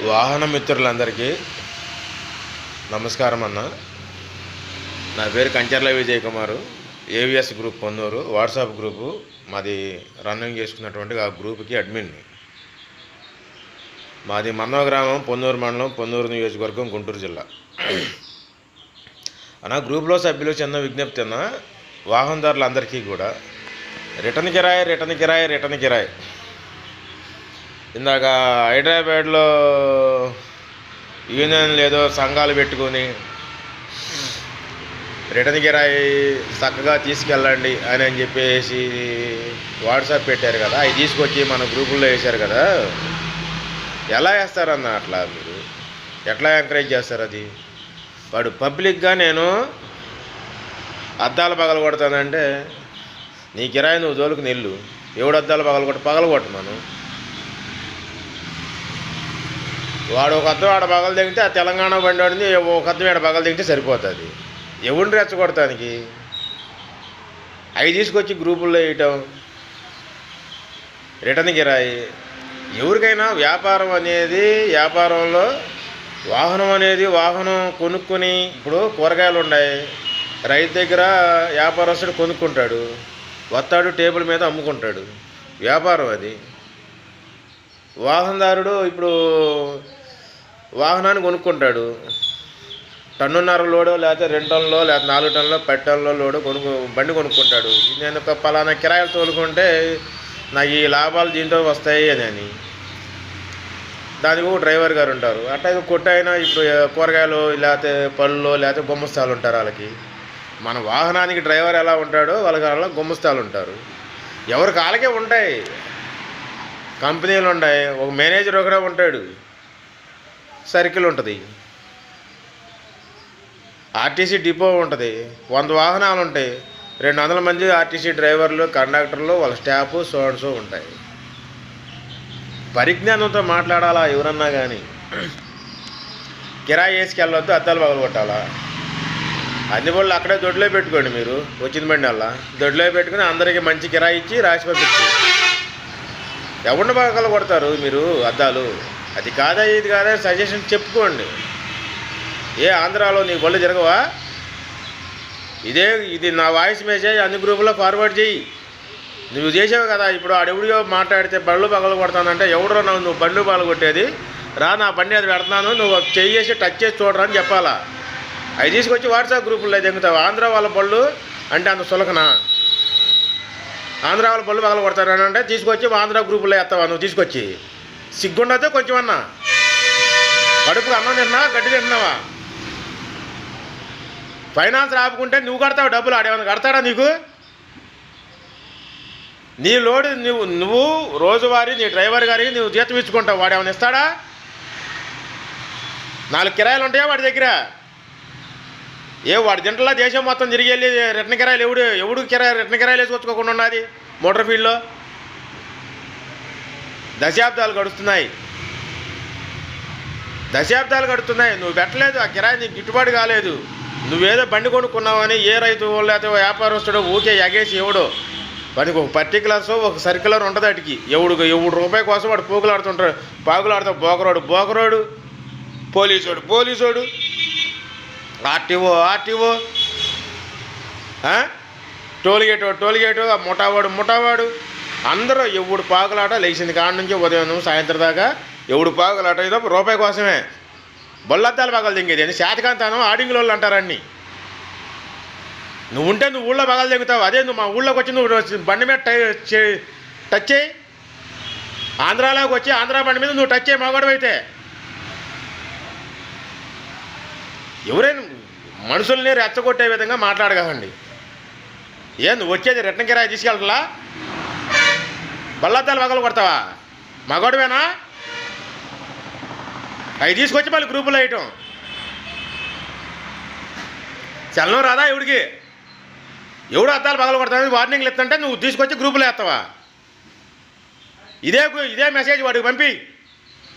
వాహన మిత్రులందరికీ నమస్కారం అన్న. నా పేరు Kancharla Vijay Kumar. AVS group Ponnur WhatsApp group మాది రన్నింగ్ చేసుకున్నటువంటి ఆ గ్రూప్కి అడ్మిన్ని. మాది మన్నవ గ్రామం, పొన్నూరు మండలం, పొన్నూరు నియోజకవర్గం, గుంటూరు జిల్లా. అన్న, గ్రూప్లో సభ్యులు చిన్న విజ్ఞప్తి అన్న, వాహనదారులందరికీ కూడా రిటర్న్ కిరాయి. ఇందాక హైదరాబాద్లో యూనియన్ లేదో సంఘాలు పెట్టుకొని రిటర్న్ కిరాయి చక్కగా తీసుకెళ్ళండి అని చెప్పేసి వాట్సాప్ పెట్టారు కదా, అవి తీసుకొచ్చి మన గ్రూపుల్లో వేశారు కదా. ఎలా వేస్తారన్న అట్లా? మీరు ఎట్లా ఎంకరేజ్ చేస్తారు? అది వాడు పబ్లిక్గా నేను అద్దాలు పగలగొడతానంటే నీ కిరాయి నువ్వు జోలుకు నిల్లు. ఎవడు అద్దాలు పగలగొట్టు మనం. వాడు ఒక అద్దం ఆడ పగలు దిగితే ఆ తెలంగాణ బండి వాడింది, ఒక అద్దం ఆడ పగలు దిగితే సరిపోతుంది. ఎవరిని రెచ్చగొడటానికి అవి తీసుకొచ్చి గ్రూపుల్లో వేయటం, రిటర్న్ కిరాయి. ఎవరికైనా వ్యాపారంలో వాహనం కొనుక్కొని, ఇప్పుడు కూరగాయలు ఉన్నాయి, రైతు దగ్గర వ్యాపారస్తుడు కొనుక్కుంటాడు, వస్తాడు, టేబుల్ మీద అమ్ముకుంటాడు, వ్యాపారం అది. వాహనదారుడు ఇప్పుడు వాహనాన్ని కొనుక్కుంటాడు, 1.5 లోడో లేకపోతే 2 టన్నులో లేకపోతే 4 టన్నులో 10 టన్నులో లోడో బండి కొనుక్కుంటాడు. నేను ఒక పలానా కిరాయిలు తోలుకుంటే నాకు ఈ లాభాలు దీంతో వస్తాయి అని దానికి ఒక డ్రైవర్ గారు ఉంటారు. అట్లా కొట్టైనా ఇప్పుడు కూరగాయలు లేకపోతే పళ్ళు లేకపోతే గుమ్మస్తాలు ఉంటారు వాళ్ళకి. మన వాహనానికి డ్రైవర్ ఎలా ఉంటాడో వాళ్ళ గుమ్మస్తాలు ఉంటారు. ఎవరికి వాళ్ళకే ఉంటాయి, కంపెనీలు ఉన్నాయి, ఒక మేనేజర్ ఒకడే ఉంటాడు, సర్కిల్ ఉంటుంది, ఆర్టీసీ డిపో ఉంటుంది, 100 వాహనాలు ఉంటాయి, 200 మంది ఆర్టీసీ డ్రైవర్లు, కండక్టర్లు, వాళ్ళ స్టాఫ్ సో ఉంటాయి. పరిజ్ఞానంతో మాట్లాడాలా ఎవరన్నా కానీ. కిరాయి వేసుకెళ్ళొద్దు, అద్దాలు పగలగొట్టాలా. అన్ని బళ్ళు అక్కడే దొడ్లో పెట్టుకోండి. మీరు వచ్చిన బండి వల్ల దొడ్లో పెట్టుకుని అందరికీ మంచి కిరాయి ఇచ్చి రాసి పంపించి ఎవరిని పగలగొడతారు మీరు అద్దాలు? అది కాదా ఇది కాదా సజెషన్ చెప్పుకోండి. ఆంధ్రాలో నీ బళ్ళు జరగవా? ఇది నా వాయిస్ మెసేజ్ అన్ని గ్రూపుల్లో ఫార్వర్డ్ చేయి. నువ్వు చేసావు కదా. ఇప్పుడు ఆడెవడియో మాట్లాడితే బళ్ళు పగలగొడతానంటే ఎవడో నువ్వు బండ్లు పగలగొట్టేది? రా, నా బండి అది పెడతాను, నువ్వు చేసి టచ్ చేసి చూడరా అని చెప్పాలా. అవి తీసుకొచ్చి వాట్సాప్ గ్రూపుల్లో దిగుతావు. ఆంధ్ర వాళ్ళ బళ్ళు అంటే అంత సులకనా? ఆంధ్ర వాళ్ళ బళ్ళు పగలగొడతారని అంటే తీసుకొచ్చి ఆంధ్ర గ్రూపుల్లో వేస్తావా నువ్వు? తీసుకొచ్చి సిగ్గుండతే కొంచెం అన్నా. కడుపుకు అన్నం తిన్నా, గడ్డి తింటున్నావా? ఫైనాన్స్ ఆపుకుంటే నువ్వు కడతావు డబ్బులు, ఆడేమన్నా కడతాడా నీకు? నీ లోడు నువ్వు రోజువారీ నీ డ్రైవర్ గారికి నువ్వు జీతం ఇచ్చుకుంటావు, వాడు ఏమైనా ఇస్తాడా? 4 కిరాయిలు ఉంటాయా వాడి దగ్గర? వాడి దింటలా దేశం మొత్తం తిరిగి వెళ్ళి రిటర్న్ కిరాయిలు ఎవడు రిటర్న్ కిరాయిలు వేసుకొచ్చుకోకుండా ఉన్నది మోటార్ ఫీల్డ్లో? దశాబ్దాలు గడుస్తున్నాయి. నువ్వు పెట్టలేదు ఆ కిరాయి, నీకు గిట్టుబాటు కాలేదు. నువ్వేదో బండి కొనుక్కున్నావని ఏ రైతు లేకపోతే వ్యాపారస్తుడో ఊకే ఎగేసి ఎవడో వాడికి ఒక పర్టికులర్స్ ఒక సర్క్యులర్ ఉంటుంది. వాటికి ఎవడు రూపాయి కోసం వాడు పాకులాడతావు. బోకరోడు, పోలీసోడు, ఆర్టీఓ, టోల్గేటు, ముఠావాడు అందరూ ఎవడు పాకులాట లేచింది కాడ నుంచి ఉదయం సాయంత్రం దాకా ఎవడు పాకులాట ఏదో రూపాయి కోసమే. బొల్లద్దాలు పగలు దింగేది అని శాతకాంతానం ఆడింగ్లో వాళ్ళు అంటారన్ని. నువ్వు ఊళ్ళో పగలు దిగుతావు. అదే నువ్వు మా ఊళ్ళోకి వచ్చి నువ్వు బండి మీద టచ్ చేయి. ఆంధ్రాలోకి వచ్చి ఆంధ్రా బండి మీద నువ్వు టచ్ చేయి మగవాడు అయితే. ఎవరైనా మనుషుల్ని రెచ్చగొట్టే విధంగా మాట్లాడగలండి. నువ్వు వచ్చేది రిటర్న్ కిరాయి తీసుకెళ్తలా? బల్లద్దాలు పగలు కొడతావా? మగవాడువేనా? అవి తీసుకొచ్చి మళ్ళీ గ్రూపులో వేయటం చలనం రాదా? ఎవడు అద్దాలు పగలు కొడతానని వార్నింగ్లు ఇస్తుంటే నువ్వు తీసుకొచ్చి గ్రూపులో వేస్తావా? ఇదే మెసేజ్ వాడికి పంపి.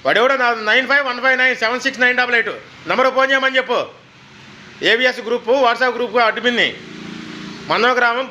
వాడు ఎవడో 9515976988 నెంబర్ ఫోన్ చేయమని చెప్పు. ఏవిఎస్ గ్రూపు వాట్సాప్ గ్రూపు అడ్మిన్ని, మన్నవ గ్రామం